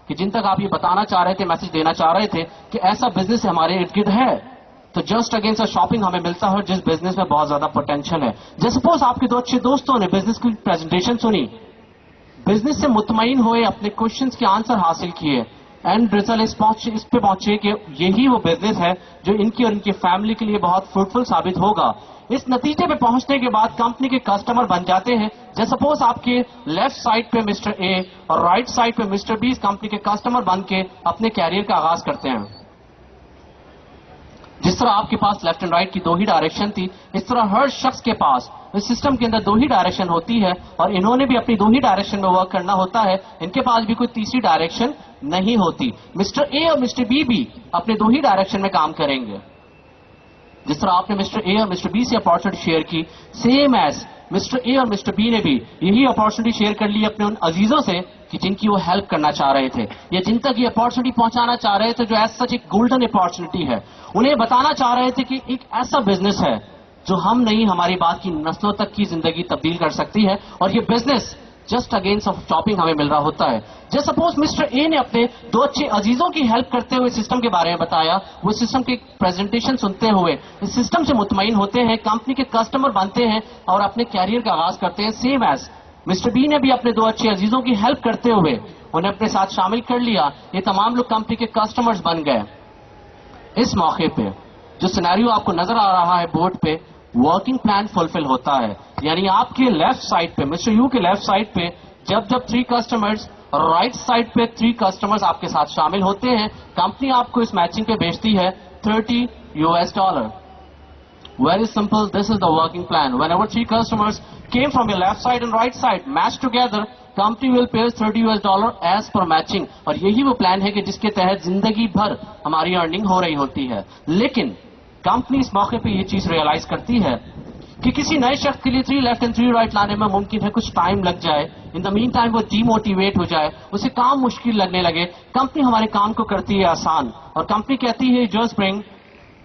کہ جن تک آپ یہ بتانا چاہ رہے تھے, میسج دینا چاہ رہے تھے کہ ایسا بزنس ہمارے ارد گرد ہے, تو جسٹ اگینسٹ شاپنگ ہمیں ملتا ہے جس بزنس میں بہت زیادہ پوٹینشیل ہے. جیسے سپوز آپ کے 2 اچھے دوستوں نے بزنس کی پریزنٹیشن سنی, بزنس سے مطمئن ہوئے, اپنے کوشچنس کے آنسر حاصل کیے, اینڈ ریزلٹ اس پہ پہنچے کہ یہی وہ بزنس ہے جو ان کی اور ان کی فیملی کے لیے بہت فروٹفل ثابت ہوگا. اس نتیجے پہ پہنچنے کے بعد کمپنی کے کسٹمر بن جاتے ہیں. جیسے سپوز آپ کے لیفٹ سائڈ پہ مسٹر اے اور رائٹ سائڈ پہ مسٹر بی اس کمپنی کے کسٹمر بن کے اپنے کیریئر کا آغاز کرتے ہیں. جس طرح آپ کے پاس لیفٹ اینڈ رائٹ کی 2 ہی ڈائریکشن تھی, اس طرح ہر شخص کے پاس اس سسٹم کے اندر 2 ہی ڈائریکشن ہوتی ہے, اور انہوں نے بھی اپنی 2 ہی ڈائریکشن میں ورک کرنا ہوتا ہے. ان کے پاس بھی کوئی تیسری ڈائریکشن نہیں ہوتی. مسٹر اے اور مسٹر بی بھی اپنے 2 ہی ڈائریکشن میں کام کریں گے. جس طرح آپ نے مسٹر اے اور مسٹر بی سے اپارچونیٹی شیئر کی, سیم ایز مسٹر اے اور مسٹر بی نے بھی یہی اپارچونیٹی شیئر کر لی اپنے ان عزیزوں سے کہ جن کی وہ ہیلپ کرنا چاہ رہے تھے, یا جن تک یہ اپارچونیٹی پہنچانا چاہ رہے تھے جو ایز سچ ایک گولڈن اپارچونیٹی ہے. انہیں بتانا چاہ رہے تھے کہ ایک ایسا بزنس ہے جو ہم نہیں, ہماری بات کی نسلوں تک کی زندگی تبدیل کر سکتی ہے, اور یہ business just against of shopping ہمیں مل رہا ہوتا ہے. جیسے سپوز مسٹر اے نے اپنے 2 اچھے عزیزوں کی ہیلپ کرتے ہوئے سسٹم کے بارے میں بتایا, وہ سسٹم کی پریزنٹیشن سنتے ہوئے اس سسٹم سے مطمئن ہوتے ہیں, کمپنی کے کسٹمر بنتے ہیں اور اپنے کیریئر کا آغاز کرتے ہیں. سیم ایز مسٹر بی نے بھی اپنے 2 اچھے عزیزوں کی ہیلپ کرتے ہوئے انہیں اپنے ساتھ شامل کر لیا, یہ تمام لوگ کمپنی کے کسٹمرز بن گئے. اس موقع پہ جو سینیریو آپ کو نظر آ رہا ہے بورڈ پہ, ورکنگ پلان فلفل ہوتا ہے. یعنی آپ کے لیفٹ سائڈ پہ, مسٹر یو کے لیفٹ سائڈ پہ جب 3 کسٹمرز اور رائٹ سائڈ پہ 3 کسٹمرز آپ کے ساتھ شامل ہوتے ہیں, کمپنی آپ کو اس میچنگ پہ بھیجتی ہے $30. Very simple, this is the working plan. Whenever 3 customers came from your left side and right side, matched together, company will pay $30 as per matching. اور یہی وہ پلان ہے کہ جس کے تحت زندگی بھر ہماری ارننگ ہو رہی ہوتی ہے. لیکن کمپنی اس موقع پہ یہ چیز ریئلائز کرتی ہے کہ کسی نئے شخص کے لیے 3 لیفٹ اینڈ 3 رائٹ لانے میں ممکن ہے کچھ ٹائم لگ جائے, ان دا مین ٹائم وہ ڈی موٹیویٹ ہو جائے, اسے کام مشکل لگنے لگے. کمپنی ہمارے کام کو کرتی ہے آسان, اور کمپنی کہتی ہے just bring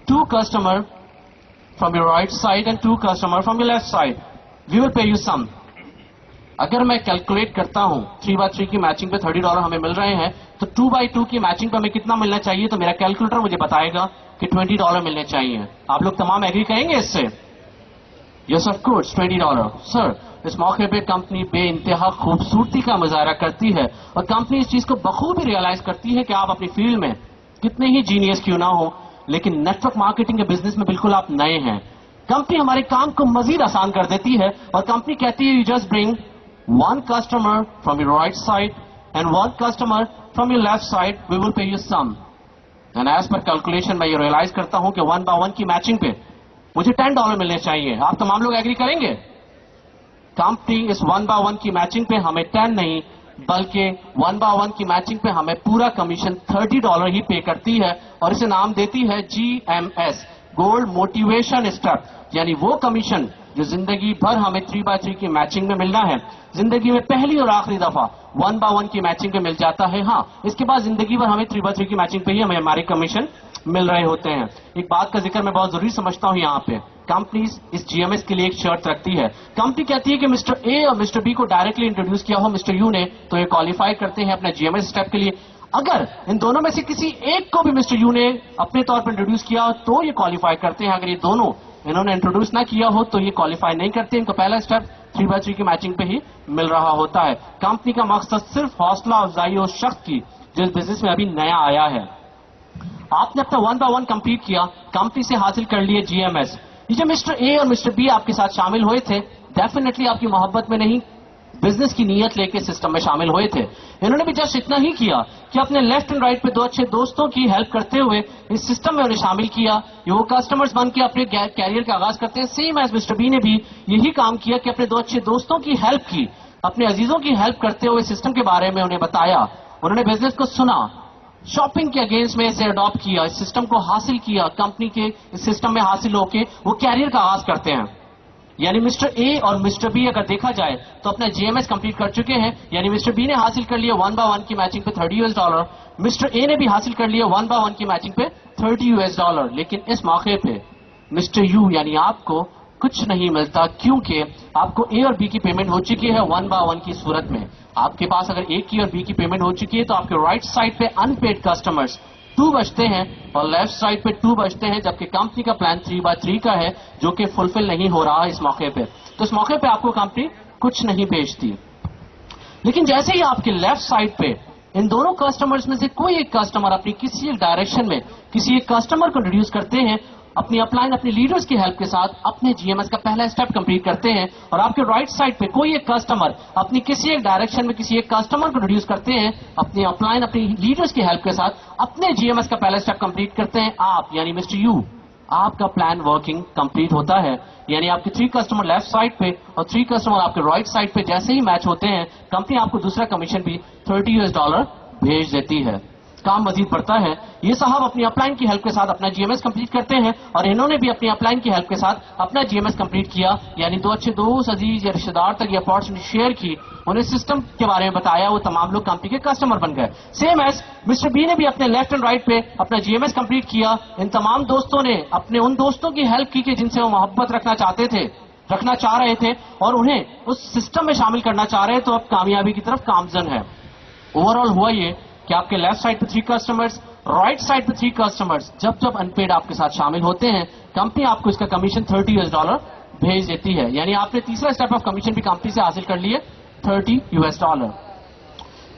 2 customer from your right side and 2 customer from your left side. We will pay you some. اگر میں کیلکولیٹ کرتا ہوں 3x3 کی میچنگ پہ $30 ہمیں مل رہے ہیں, تو 2x2 کی میچنگ پہ ہمیں کتنا ملنا چاہیے, تو میرا کیلکولیٹر مجھے بتائے گا کہ $20 ملنے چاہیے. آپ لوگ تمام ایگری کریں گے اس سے؟ Yes of course $20. سر, اس موقع پہ کمپنی بے انتہا خوبصورتی کا مظاہرہ کرتی ہے, اور کمپنی اس چیز کو بخوبی ریئلائز کرتی ہے کہ آپ اپنی فیلڈ میں کتنے ہی جینیس کیوں نہ ہو, لیکن نیٹ ورک مارکیٹنگ کے بزنس میں بالکل آپ نئے ہیں. کمپنی ہمارے کام کو مزید آسان کر دیتی ہے, اور کمپنی کہتی ہے you just bring 1 customer from your right side and 1 customer from your left side, we will pay you some. And as per calculation میں یہ ریئلائز کرتا ہوں کہ 1x1 کی میچنگ پہ مجھے $10 ملنے چاہیے. آپ تمام لوگ ایگری کریں گے؟ کمپنی اس 1x1 کی میچنگ پہ ہمیں 10 نہیں بلکہ 1x1 کی میچنگ پہ ہمیں پورا کمیشن $30 ہی پے کرتی ہے, اور اسے نام دیتی ہے GMS, گولڈ موٹیویشن اسٹیپ. یعنی وہ کمیشن جو زندگی بھر ہمیں 3x3 کی میچنگ میں ملنا ہے, زندگی میں پہلی اور آخری دفعہ 1x1 کی میچنگ پہ مل جاتا ہے. ہاں, اس کے بعد زندگی بھر ہمیں 3x3 کی میچنگ پہ ہی ہمیں ہمارے کمیشن مل رہے ہوتے ہیں. ایک بات کا ذکر میں بہت ضروری سمجھتا ہوں یہاں پہ, کمپنیز اس GMS کے لیے ایک شرط رکھتی ہے. کمپنی کہتی ہے کہ مسٹر اے اور مسٹر بی کو ڈائریکٹلی انٹروڈیوس کیا ہو مسٹر یو نے, تو یہ کوالیفائی کرتے ہیں اپنے GMS اسٹیپ کے لیے. اگر ان دونوں میں سے کسی ایک کو بھی مسٹر یو نے اپنے طور پر انٹروڈیوس کیا ہو تو یہ کوالیفائی کرتے ہیں. اگر یہ دونوں انہوں نے انٹروڈیوس نہ کیا ہو تو یہ کوالیفائی نہیں کرتے. ان کا پہلا اسٹیپ 3x3 کی میچنگ پہ ہی مل رہا ہوتا ہے. کمپنی کا مقصد صرف حوصلہ افزائی اس شخص کی جو اس بزنس میں ابھی نیا آیا ہے. آپ نے اپنا 1x1 کمپلیٹ کیا, کمپنی سے حاصل کر لیے GMS. یہ جو مسٹر اے اور مسٹر بی آپ کے ساتھ شامل ہوئے تھے, ڈیفینیٹلی آپ کی محبت میں نہیں بزنس کی نیت لے کے سسٹم میں شامل ہوئے تھے. انہوں نے بھی جسٹ اتنا ہی کیا کہ اپنے لیفٹ اینڈ رائٹ پہ 2 اچھے دوستوں کی ہیلپ کرتے ہوئے اس سسٹم میں انہیں شامل کیا. یہ وہ کسٹمرز بن کے اپنے کیریئر کا آغاز کرتے ہیں. سیم ایز مسٹر بی نے بھی یہی کام کیا کہ اپنے 2 اچھے دوستوں کی ہیلپ کی, اپنے عزیزوں کی ہیلپ کرتے ہوئے سسٹم کے بارے میں انہیں بتایا. انہوں نے بزنس کو سنا, شاپنگ کے اگینسٹ میں اسے اڈاپٹ کیا, اس سسٹم کو حاصل کیا, کمپنی کے اس سسٹم میں حاصل ہو کے وہ کیریئر کا آغاز کرتے ہیں. یعنی مسٹر اے اور مسٹر بی اگر دیکھا جائے تو اپنا GMS کمپلیٹ کر چکے ہیں. یعنی مسٹر بی نے حاصل کر لیا 1x1 کی میچنگ پہ $30, مسٹر اے نے بھی حاصل کر لیا 1x1 کی میچنگ پہ $30. لیکن اس موقع پہ مسٹر یو یعنی آپ کو कुछ नहीं मिलता, क्योंकि आपको ए और बी की पेमेंट हो चुकी है 1/1 की सूरत में। आपके पास अगर ए की और बी की पेमेंट हो चुकी है तो आपके राइट साइड पे अनपेड कस्टमर्स 2 बचते हैं और लेफ्ट साइड पे 2 बचते हैं, जबकि कंपनी का प्लान 3/3 का है जो कि फुलफिल नहीं हो रहा इस मौके पे। तो इस मौके पे आपको कंपनी कुछ नहीं भेजती। लेकिन जैसे ही आपके लेफ्ट साइड पे इन दोनों कस्टमर्स में से कोई एक कस्टमर अपनी किसी एक डायरेक्शन में किसी एक कस्टमर को इंट्रोड्यूस करते हैं, अपनी अपलाइन अपने लीडर्स की हेल्प के साथ अपने जीएमएस का पहला स्टेप कंप्लीट करते हैं, और आपके राइट साइड पे कोई एक कस्टमर अपनी किसी एक डायरेक्शन में किसी एक कस्टमर को इंट्रोड्यूस करते हैं, अपनी अपलाइन अपनी लीडर्स की हेल्प के साथ अपने जीएमएस का पहला स्टेप कंप्लीट करते हैं, आप यानी मिस्टर यू, आपका प्लान वर्किंग कंप्लीट होता है। यानी आपके 3 कस्टमर लेफ्ट साइड पे और 3 कस्टमर आपके राइट साइड पे जैसे ही मैच होते हैं, कंपनी आपको दूसरा कमीशन भी $30 भेज देती है। काम मजीद बढ़ता है। ये साहब अपनी अपलाइन की हेल्प के साथ अपना जीएमएस कंप्लीट करते हैं और इन्होंने भी अपनी अपलाइन की हेल्प के साथ अपना जीएमएस कंप्लीट किया, यानी 2 अच्छे दोस्त अजीज या रिश्तेदार तक ये अपॉर्चुनिटी शेयर की, उन्हें सिस्टम के बारे में बताया, वो तमाम लोग कंपनी के कस्टमर बन गए। सेम एज मिस्टर बी ने भी अपने लेफ्ट एंड राइट पे अपना जीएमएस कंप्लीट किया। इन तमाम दोस्तों ने अपने उन दोस्तों की हेल्प की कि जिनसे वो मोहब्बत रखना चाह रहे थे और उन्हें उस सिस्टम में शामिल करना चाह रहे हैं, तो अब कामयाबी की तरफ गामजन है। ओवरऑल हुआ ये कि आपके लेफ्ट साइड पे 3 कस्टमर्स, राइट साइड पे 3 कस्टमर्स जब जब अनपेड आपके साथ शामिल होते हैं, कंपनी आपको इसका कमीशन $30 भेज देती है। यानी आपने तीसरा स्टेप ऑफ कमीशन भी कंपनी से हासिल कर लिए, $30।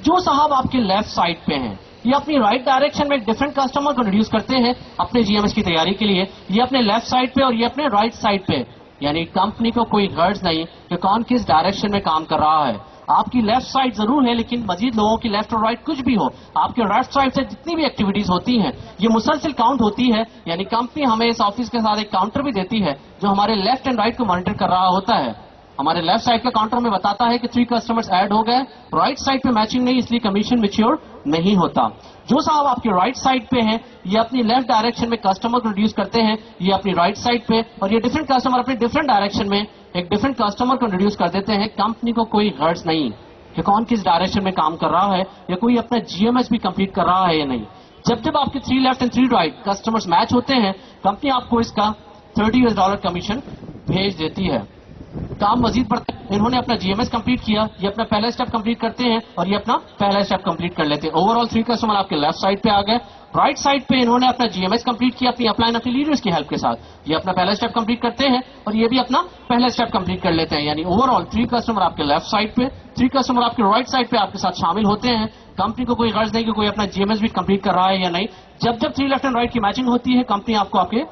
जो साहब आपके लेफ्ट साइड पे हैं, ये अपनी राइट डायरेक्शन में एक डिफरेंट कस्टमर को इंट्रोड्यूस करते हैं अपने जीएमएस की तैयारी के लिए, ये अपने लेफ्ट साइड पे और ये अपने राइट साइड पे, यानी कंपनी को कोई गर्ज नहीं कि कौन किस डायरेक्शन में काम कर रहा है। आपकी लेफ्ट साइड जरूर है, लेकिन मजीद लोगों की लेफ्ट और राइट कुछ भी हो, आपके राइट साइड से जितनी भी एक्टिविटीज होती हैं ये मुसलसल काउंट होती है। यानी कंपनी हमें इस ऑफिस के साथ एक काउंटर भी देती है जो हमारे लेफ्ट एंड राइट को मॉनिटर कर रहा होता है। हमारे लेफ्ट साइड का काउंटर में बताता है कि 3 कस्टमर्स ऐड हो गए, राइट साइड पे मैचिंग नहीं, इसलिए कमीशन मैच्योर नहीं होता। जो साहब आपके राइट साइड पे हैं, ये अपनी लेफ्ट डायरेक्शन में कस्टमर को इंट्रोड्यूस करते हैं, ये अपनी राइट साइड पे, और ये डिफरेंट कस्टमर अपनी डिफरेंट डायरेक्शन में एक डिफरेंट कस्टमर को इंट्रोड्यूस कर देते हैं। कंपनी को कोई गर्ज नहीं कि कौन किस डायरेक्शन में काम कर रहा है या कोई अपना जीएमएस भी कंप्लीट कर रहा है या नहीं। जब जब आपके 3 left and 3 right customers match होते हैं, कंपनी आपको इसका $30 कमीशन भेज देती है। काम मजीद बढ़ता है। इन्होंने अपना जीएमएस कंप्लीट किया, ये अपना पहला स्टेप कंप्लीट करते हैं और ये अपना पहला स्टेप कंप्लीट कर लेते हैं। ओवरऑल 3 कस्टमर आपके लेफ्ट साइड पे आ गए। राइट साइड पे इन्होंने अपना जीएमएस कंप्लीट किया अपनी अपलाइन अपनी लीडर्स की हेल्प के साथ, ये अपना पहला स्टेप कंप्लीट करते हैं और ये भी अपना पहला स्टेप कंप्लीट कर लेते हैं। यानी ओवरऑल 3 कस्टमर आपके लेफ्ट साइड पे, 3 कस्टमर आपके राइट साइड पे आपके साथ शामिल होते हैं। कंपनी को कोई गर्ज नहीं कि कोई अपना जीएमएस भी कंप्लीट कर रहा है या नहीं। जब जब 3 लेफ्ट एंड राइट की मैचिंग होती है, कंपनी आपको आपके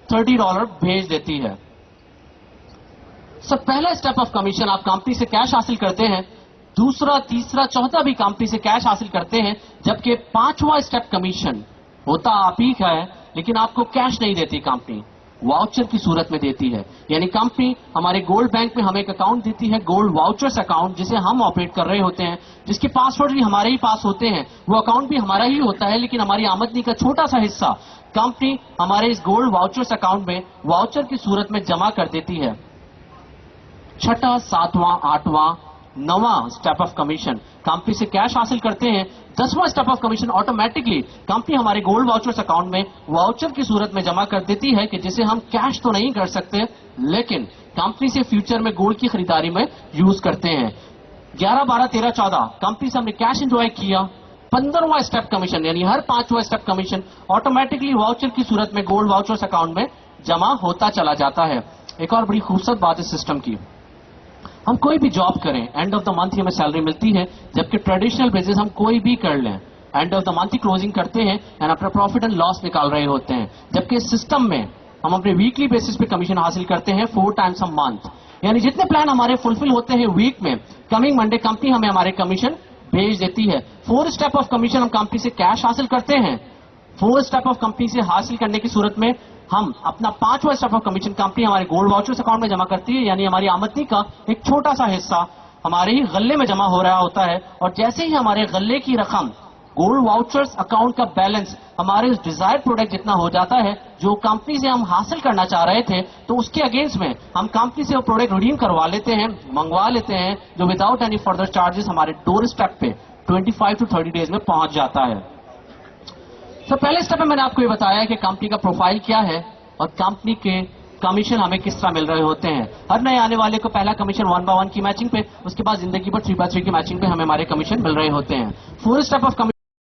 $30 भेज देती है। सब पहला स्टेप ऑफ कमीशन आप कंपनी से कैश हासिल करते हैं, दूसरा तीसरा चौथा भी कंपनी से कैश हासिल करते हैं, जबकि 5वां स्टेप कमीशन होता आप ही का है, लेकिन आपको कैश नहीं देती कंपनी, वाउचर की सूरत में देती है। यानी कंपनी हमारे गोल्ड बैंक में हमें एक अकाउंट देती है, गोल्ड वाउचर्स अकाउंट, जिसे हम ऑपरेट कर रहे होते हैं, जिसके पासवर्ड भी हमारे ही पास होते हैं, वो अकाउंट भी हमारा ही होता है, लेकिन हमारी आमदनी का छोटा सा हिस्सा कंपनी हमारे इस गोल्ड वाउचर्स अकाउंट में वाउचर की सूरत में जमा कर देती है। 6वां 7वां 8वां 9वां स्टेप ऑफ कमीशन कंपनी से कैश हासिल करते हैं। 10वां step of commission automatically company हमारे गोल्ड वाउचर्स अकाउंट में वाउचर की सूरत में जमा कर देती है कि जिसे हम कैश तो नहीं कर सकते, लेकिन कंपनी से फ्यूचर में गोल्ड की खरीदारी में यूज करते हैं। 11 12 13 14 कंपनी से हमने कैश एंजॉय किया। 15वां स्टेप कमीशन यानी हर 5वां स्टेप कमीशन ऑटोमेटिकली वाउचर की सूरत में गोल्ड वाउचर्स अकाउंट में जमा होता चला जाता है। एक और बड़ी खूबसूरत बात इस सिस्टम की, हम कोई भी जॉब करें एंड ऑफ द मंथ ही हमें सैलरी मिलती है, जबकि ट्रेडिशनल बेसिस हम कोई भी कर लें end of the month he closing करते हैं एंड अपना प्रॉफिट एंड लॉस निकाल रहे होते हैं, जबकि इस सिस्टम में हम अपने वीकली बेसिस पे कमीशन हासिल करते हैं 4 टाइम्स अ मंथ। यानी जितने प्लान हमारे फुलफिल होते हैं वीक में, कमिंग मंडे कंपनी हमें हमारे कमीशन भेज देती है। 4 स्टेप ऑफ कमीशन हम कंपनी से कैश हासिल करते हैं। 4 स्टेप ऑफ कंपनी से हासिल करने की सूरत में हम अपना 5वां स्टेप ऑफ कमीशन कंपनी हमारे गोल्ड वाउचर्स अकाउंट में जमा करती है, यानी हमारी आमदनी का एक छोटा सा हिस्सा हमारे ही गल्ले में जमा हो रहा होता है। और जैसे ही हमारे गल्ले की रकम गोल्ड वाउचर्स अकाउंट का बैलेंस हमारे उस डिजायर्ड प्रोडक्ट जितना हो जाता है जो कंपनी से हम हासिल करना चाह रहे थे, तो उसके अगेंस्ट में हम कंपनी से वो प्रोडक्ट रिडीम करवा लेते हैं, मंगवा लेते हैं, जो विदाउट एनी फर्दर चार्जेस हमारे डोर स्टेप पे 25 to 30 डेज में पहुंच जाता है। तो पहले स्टेप में मैंने आपको ये बताया कि कंपनी का प्रोफाइल क्या है और कंपनी के कमीशन हमें किस तरह मिल रहे होते हैं। हर नए आने वाले को पहला कमीशन 1/1 की मैचिंग पे, उसके बाद जिंदगी पर 3/3 की मैचिंग पे हमें हमारे कमीशन मिल रहे होते हैं। 4 स्टेप ऑफ